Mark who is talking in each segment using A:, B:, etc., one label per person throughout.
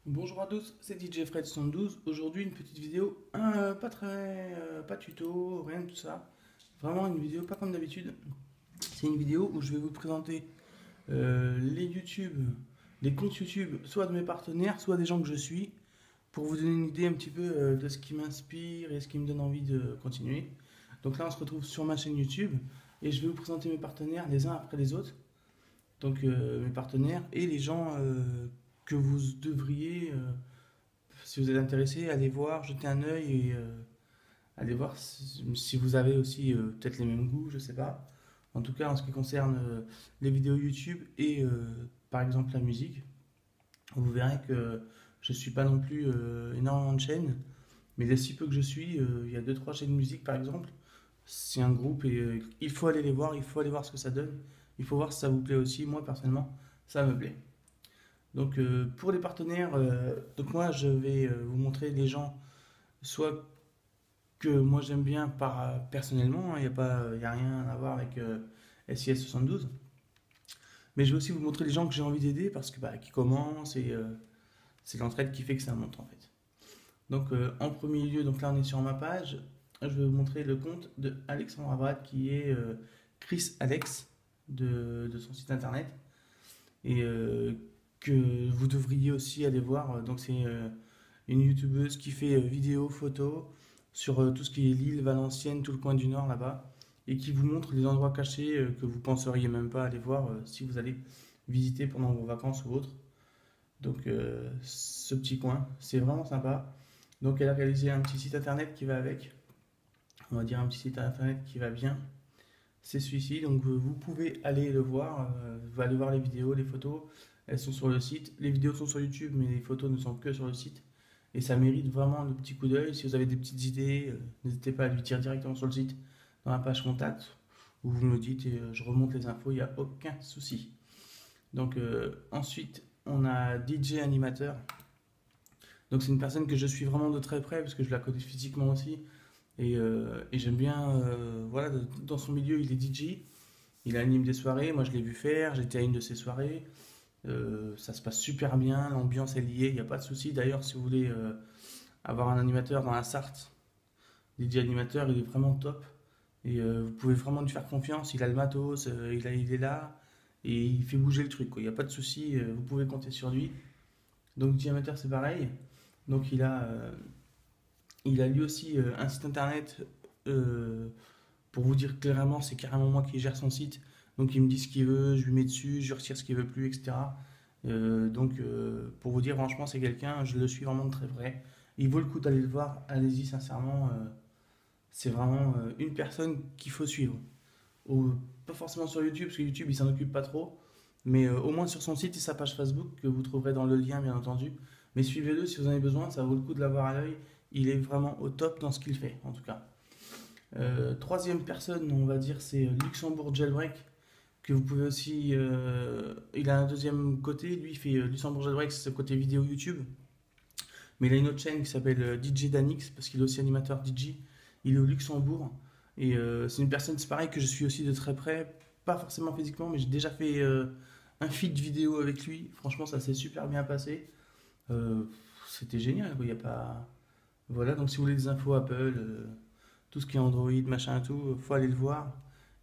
A: Bonjour à tous, c'est DJ Fred72. Aujourd'hui, une petite vidéo, pas très, pas tuto, rien de tout ça. Vraiment une vidéo pas comme d'habitude. C'est une vidéo où je vais vous présenter les YouTube, les comptes YouTube, soit de mes partenaires, soit des gens que je suis, pour vous donner une idée un petit peu de ce qui m'inspire et ce qui me donne envie de continuer. Donc là, on se retrouve sur ma chaîne YouTube et je vais vous présenter mes partenaires les uns après les autres. Donc mes partenaires et les gens que vous devriez si vous êtes intéressé, allez voir, jetez un œil et allez voir si vous avez aussi peut-être les mêmes goûts, je sais pas. En tout cas, en ce qui concerne les vidéos YouTube et par exemple la musique, vous verrez que je suis pas non plus énormément de chaînes, mais les si peu que je suis, il y a deux trois chaînes de musique par exemple. C'est un groupe et il faut aller les voir, il faut aller voir ce que ça donne, il faut voir si ça vous plaît aussi. Moi personnellement, ça me plaît. Donc pour les partenaires, donc moi je vais vous montrer les gens soit que moi j'aime bien personnellement, il n'y a pas, y a rien à voir avec SIS 72, mais je vais aussi vous montrer les gens que j'ai envie d'aider parce que qui commencent et c'est l'entraide qui fait que ça monte en fait. Donc en premier lieu, donc là on est sur ma page, je vais vous montrer le compte de Alexandre Abrad qui est Chris Alex de son site internet et que vous devriez aussi aller voir. Donc c'est une youtubeuse qui fait vidéo, photo sur tout ce qui est Lille, Valenciennes, tout le coin du Nord là-bas, et qui vous montre des endroits cachés que vous penseriez même pas aller voir si vous allez visiter pendant vos vacances ou autres. Donc ce petit coin, c'est vraiment sympa. Donc elle a réalisé un petit site internet qui va avec, on va dire un petit site internet qui va bien. C'est celui-ci, donc vous pouvez aller le voir, vous allez voir les vidéos, les photos, elles sont sur le site. Les vidéos sont sur YouTube, mais les photos ne sont que sur le site. Et ça mérite vraiment le petit coup d'œil. Si vous avez des petites idées, n'hésitez pas à lui dire directement sur le site, dans la page contact, où vous me dites et je remonte les infos, il n'y a aucun souci. Donc ensuite, on a DJ Animateur. Donc c'est une personne que je suis vraiment de très près, parce que je la connais physiquement aussi. Et j'aime bien, voilà, dans son milieu, il est DJ. Il anime des soirées, moi je l'ai vu faire, j'étais à une de ses soirées. Ça se passe super bien, l'ambiance est liée, il n'y a pas de souci. D'ailleurs, si vous voulez avoir un animateur dans la Sarthe, DJ animateur, il est vraiment top. Et vous pouvez vraiment lui faire confiance, il a le matos, il est là, et il fait bouger le truc, quoi. Il n'y a pas de souci, vous pouvez compter sur lui. Donc DJ animateur, c'est pareil. Donc il a lui aussi un site internet, euh, pour vous dire clairement, c'est carrément moi qui gère son site. Donc il me dit ce qu'il veut, je lui mets dessus, je lui retire ce qu'il veut plus, etc. Pour vous dire, franchement, c'est quelqu'un, je le suis vraiment de très près. Il vaut le coup d'aller le voir, allez-y, sincèrement. C'est vraiment une personne qu'il faut suivre. Pas forcément sur YouTube, parce que YouTube, il s'en occupe pas trop. Mais au moins sur son site et sa page Facebook, que vous trouverez dans le lien, bien entendu. Mais suivez-le si vous en avez besoin, ça vaut le coup de l'avoir à l'œil. Il est vraiment au top dans ce qu'il fait, en tout cas. Troisième personne, on va dire, c'est Luxembourg Jailbreak, que vous pouvez aussi. Il a un deuxième côté, lui, il fait Luxembourg Jailbreak, c'est ce côté vidéo YouTube. Mais il a une autre chaîne qui s'appelle DJ Danix, parce qu'il est aussi animateur DJ. Il est au Luxembourg. Et c'est une personne, c'est pareil, que je suis aussi de très près. Pas forcément physiquement, mais j'ai déjà fait un feed vidéo avec lui. Franchement, ça s'est super bien passé. Euh, C'était génial, quoi. Il y a pas. Voilà, donc si vous voulez des infos Apple, tout ce qui est Android, machin, tout, faut aller le voir.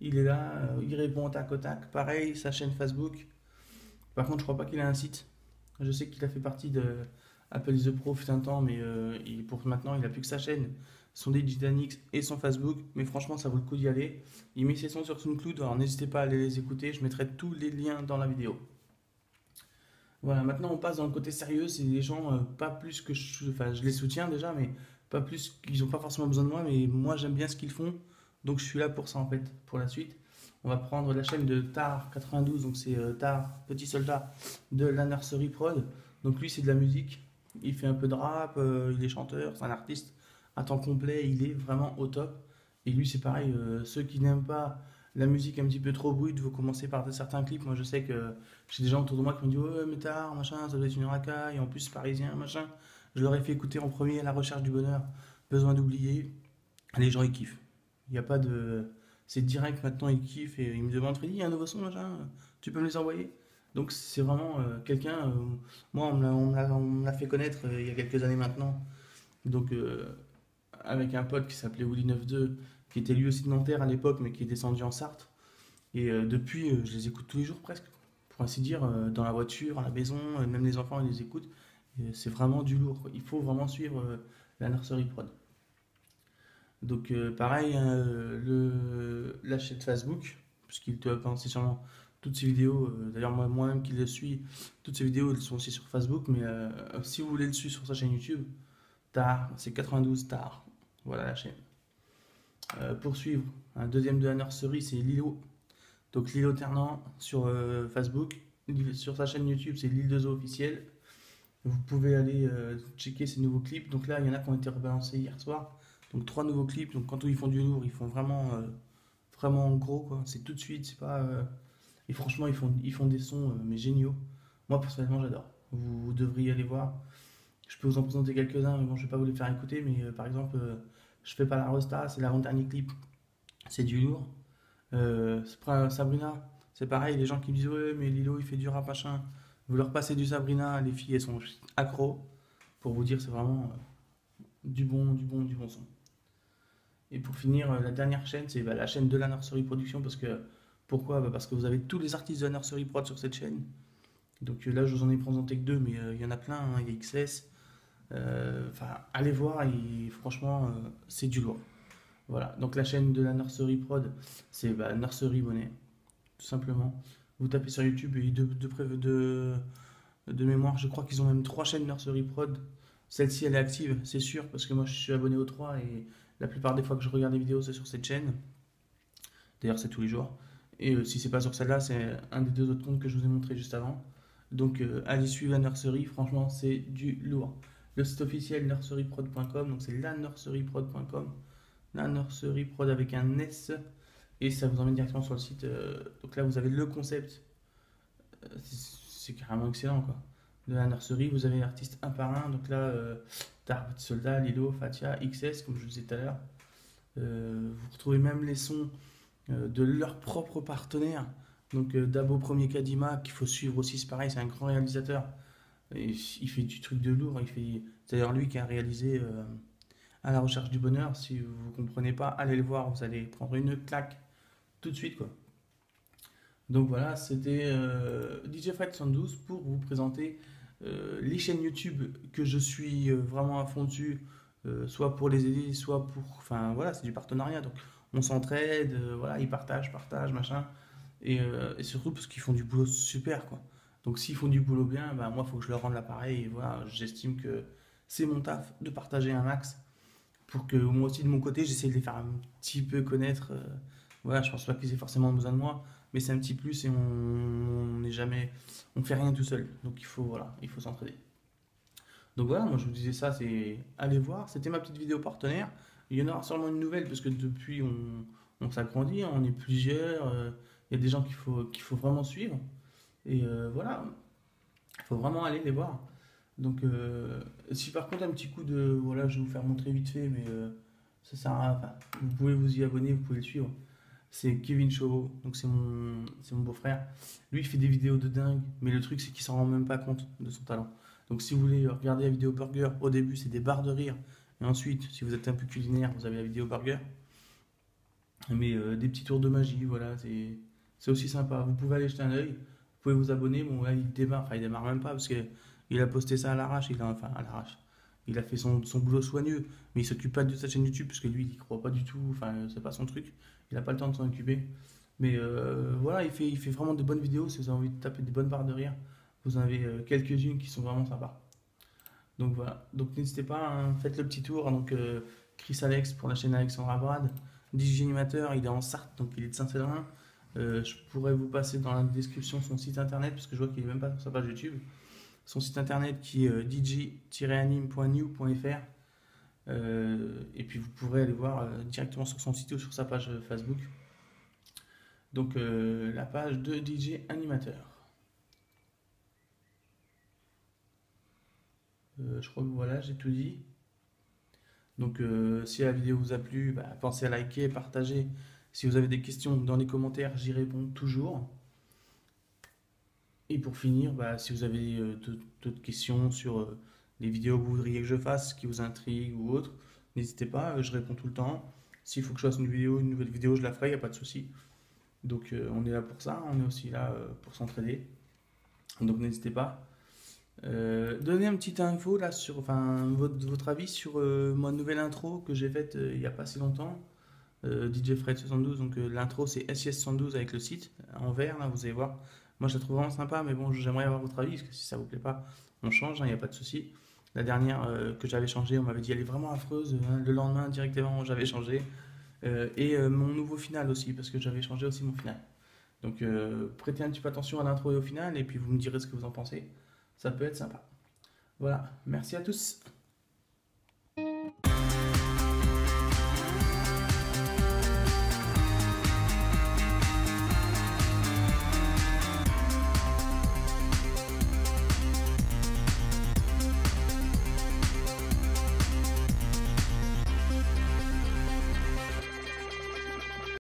A: Il est là, il répond au tac au tac. Pareil, sa chaîne Facebook. Par contre, je crois pas qu'il a un site. Je sais qu'il a fait partie de Apple is the Pro fut un temps, mais pour maintenant, il a plus que sa chaîne, son Digitanix et son Facebook. Mais franchement, ça vaut le coup d'y aller. Il met ses sons sur SoundCloud, alors n'hésitez pas à aller les écouter. Je mettrai tous les liens dans la vidéo. Voilà, maintenant on passe dans le côté sérieux. C'est des gens, pas plus que je. Enfin, je les soutiens déjà, mais pas plus qu'ils n'ont pas forcément besoin de moi. Mais moi, j'aime bien ce qu'ils font. Donc je suis là pour ça en fait, pour la suite. On va prendre la chaîne de Tar92, donc c'est Tar, petit soldat de la Nursery Prod. Donc lui, c'est de la musique. Il fait un peu de rap, il est chanteur, c'est un artiste à temps complet, il est vraiment au top. Et lui, c'est pareil, ceux qui n'aiment pas la musique un petit peu trop brute, vous commencez par certains clips. Moi, je sais que j'ai des gens autour de moi qui m'ont dit ouais, mais Tar, machin, ça doit être une racaille, en plus parisien, machin. Je leur ai fait écouter en premier La Recherche du Bonheur, Besoin d'oublier. Les gens, ils kiffent. Il n'y a pas de. C'est direct maintenant, ils kiffent et ils me demandent Freddy, il y a un nouveau son, machin, tu peux me les envoyer? Donc c'est vraiment quelqu'un, moi on me l'a fait connaître il y a quelques années maintenant, donc avec un pote qui s'appelait Willy 92, qui était lui aussi de Nanterre à l'époque, mais qui est descendu en Sarthe. Et depuis, je les écoute tous les jours presque, pour ainsi dire, dans la voiture, à la maison, même les enfants ils les écoutent. Et c'est vraiment du lourd, quoi. Il faut vraiment suivre la Nursery Prod. Donc pareil, hein, la chaîne Facebook, puisqu'il te balancer sûrement toutes ces vidéos. D'ailleurs moi-même qui le suis, toutes ces vidéos elles sont aussi sur Facebook. Mais si vous voulez le suivre sur sa chaîne YouTube, Tar, c'est 92 Tar. Voilà la chaîne. Pour suivre, un deuxième de la nurserie, c'est Lilo. Donc Lilo Ternant sur Facebook. Sur sa chaîne YouTube, c'est l'île de Zoo officielle. Vous pouvez aller checker ces nouveaux clips. Donc là, il y en a qui ont été rebalancés hier soir. Donc trois nouveaux clips. Donc quand ils font du lourd, ils font vraiment, vraiment gros, quoi. C'est tout de suite. C'est pas. Et franchement, ils font des sons mais géniaux. Moi personnellement, j'adore. Vous devriez aller voir. Je peux vous en présenter quelques-uns, mais bon, je vais pas vous les faire écouter. Mais par exemple, je fais pas la Rosta, c'est l'avant-dernier clip. C'est du lourd. Sabrina, c'est pareil, les gens qui me disent ouais mais Lilo il fait du rap machin. Vous leur passez du Sabrina, les filles elles sont accros. Pour vous dire c'est vraiment du bon son. Et pour finir, la dernière chaîne, c'est la chaîne de la Nursery Production. Pourquoi? Parce que vous avez tous les artistes de la Nursery Prod sur cette chaîne. Donc là, je vous en ai présenté que deux, mais il y en a plein, hein. Il y a XS. Enfin, allez voir, et franchement, c'est du lourd. Voilà, donc la chaîne de la Nursery Prod, c'est Nursery Bonnet, tout simplement. Vous tapez sur YouTube et de mémoire, je crois qu'ils ont même trois chaînes Nursery Prod. Celle-ci, elle est active, c'est sûr, parce que moi je suis abonné aux trois et la plupart des fois que je regarde des vidéos, c'est sur cette chaîne. D'ailleurs, c'est tous les jours. Et si c'est pas sur celle-là, c'est un des deux autres comptes que je vous ai montré juste avant. Donc, allez suivre la Nursery, franchement, c'est du lourd. Le site officiel nurseryprod.com, donc c'est la nurseryprod.com. La Nursery Prod avec un S. Et ça vous emmène directement sur le site. Donc là, vous avez le concept. C'est carrément excellent, quoi. De la nurserie, vous avez l'artiste un par un. Donc là, Tar, Petit Soldat, Lilo, Fatia, XS, comme je vous disais tout à l'heure. Vous retrouvez même les sons de leurs propres partenaires. Donc Dabo Premier Kadima, qu'il faut suivre aussi, c'est pareil, c'est un grand réalisateur. Et il fait du truc de lourd. C'est d'ailleurs lui qui a réalisé À la recherche du bonheur. Si vous ne comprenez pas, allez le voir, vous allez prendre une claque tout de suite, quoi. Donc voilà, c'était DJ Fred 112 pour vous présenter les chaînes YouTube que je suis vraiment à fond dessus, soit pour les aider, soit pour. Enfin voilà, c'est du partenariat, donc on s'entraide, voilà, ils partagent, machin. Et surtout parce qu'ils font du boulot super, quoi. Donc s'ils font du boulot bien, bah, moi il faut que je leur rende l'appareil. Et voilà, j'estime que c'est mon taf de partager un max pour que moi aussi de mon côté j'essaie de les faire un petit peu connaître. Voilà, je pense pas qu'ils aient forcément besoin de moi, mais c'est un petit plus et on n'est jamais, on fait rien tout seul. Donc il faut voilà, il faut s'entraider. Donc voilà, moi je vous disais ça, c'est allez voir. C'était ma petite vidéo partenaire. Il y en aura sûrement une nouvelle parce que depuis on s'agrandit, hein, on est plusieurs. Il y a des gens qu'il faut vraiment suivre. Et voilà, il faut vraiment aller les voir. Donc, si par contre un petit coup de. Voilà, je vais vous faire montrer vite fait, mais ça sert à rien. Enfin, vous pouvez vous y abonner, vous pouvez le suivre. C'est Kevin Chauveau, donc c'est mon beau-frère. Lui, il fait des vidéos de dingue, mais le truc, c'est qu'il s'en rend même pas compte de son talent. Donc, si vous voulez regarder la vidéo burger, au début, c'est des barres de rire. Et ensuite, si vous êtes un peu culinaire, vous avez la vidéo burger. Mais des petits tours de magie, voilà, c'est aussi sympa. Vous pouvez aller jeter un œil, vous pouvez vous abonner. Bon, là, il démarre, enfin, il démarre même pas parce que il a posté ça à l'arrache, enfin, à l'arrache. Il a fait son boulot soigneux, mais il s'occupe pas de sa chaîne YouTube parce que lui, il y croit pas du tout, enfin, c'est pas son truc. Il a pas le temps de s'en occuper. Mais voilà, il fait vraiment de bonnes vidéos. Si vous avez envie de taper des bonnes barres de rire, vous en avez quelques-unes qui sont vraiment sympas. Donc voilà, donc n'hésitez pas, hein, faites le petit tour. Donc Chris Alex pour la chaîne Alexandra Brad, DJ Animateur, il est en Sarthe, donc il est de Saint-Cédrin. Je pourrais vous passer dans la description son site internet parce que je vois qu'il est même pas sur sa page YouTube. Son site internet qui est dj-anim.new.fr. Et puis vous pourrez aller voir directement sur son site ou sur sa page Facebook. Donc la page de DJ Animateur. Je crois que voilà, j'ai tout dit. Donc si la vidéo vous a plu, pensez à liker, partager. Si vous avez des questions dans les commentaires, j'y réponds toujours. Et pour finir, bah, si vous avez d'autres questions sur les vidéos que vous voudriez que je fasse, qui vous intriguent ou autres, n'hésitez pas, je réponds tout le temps. S'il faut que je fasse une nouvelle vidéo, je la ferai, il n'y a pas de souci. Donc on est là pour ça, on est aussi là pour s'entraider. Donc n'hésitez pas. Donnez un petit info là sur, enfin, votre avis sur ma nouvelle intro que j'ai faite il n'y a pas si longtemps. DJ Fred 72, donc l'intro c'est SIS 112 avec le site en vert, là vous allez voir. Moi je la trouve vraiment sympa, mais bon, j'aimerais avoir votre avis, parce que si ça vous plaît pas, on change, il n'y a pas de souci. La dernière que j'avais changée, on m'avait dit elle est vraiment affreuse, hein, le lendemain directement j'avais changé. Mon nouveau final aussi, parce que j'avais changé aussi mon final. Donc prêtez un petit peu attention à l'intro et au final, et puis vous me direz ce que vous en pensez. Ça peut être sympa. Voilà, merci à tous.